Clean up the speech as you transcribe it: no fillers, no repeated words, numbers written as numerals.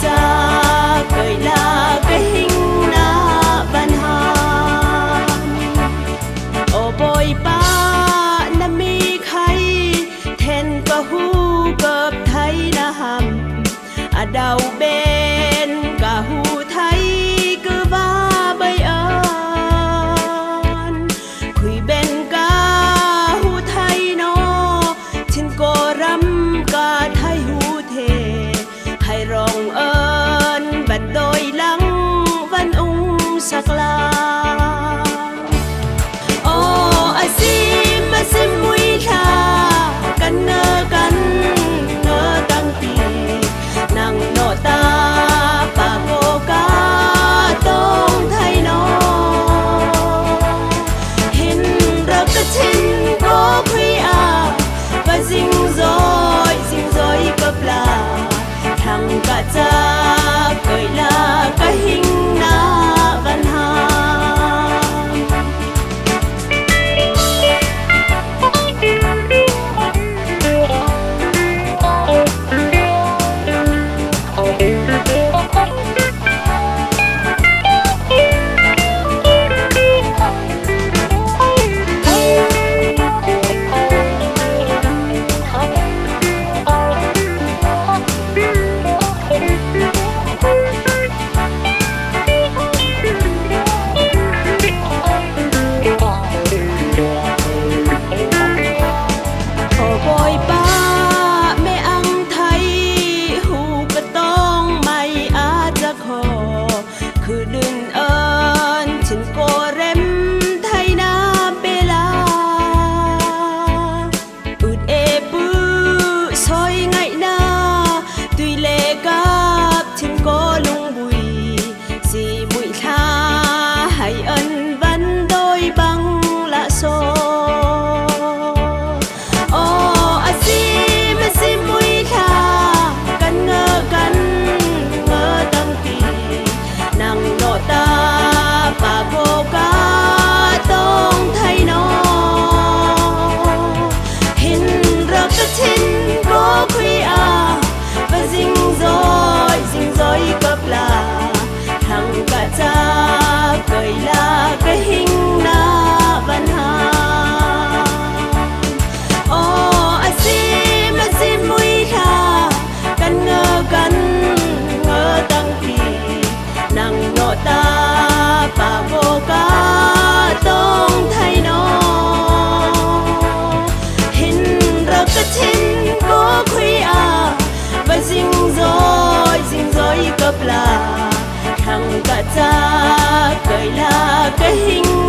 cha cười là cái hình na văn hà ô bồi ba na mi khay then có hu cọp thấy na hầm à đầu bên cả hu thấy cứ va bay ơn khuy bên cả hu thấy nó trên cô rắm cả thấy hu thề hay rong ơn vẫn đôi lắng vẫn ung sắc la ô asim mui tha căn ngơ tăng tì nàng nọ ta bà cô cá tông thay nó hình rơ cái chân có khuy à và dinh dối cấp là thằng cả cha cười là cái hình na văn hà cấp là thằng cả cha cười là cái hình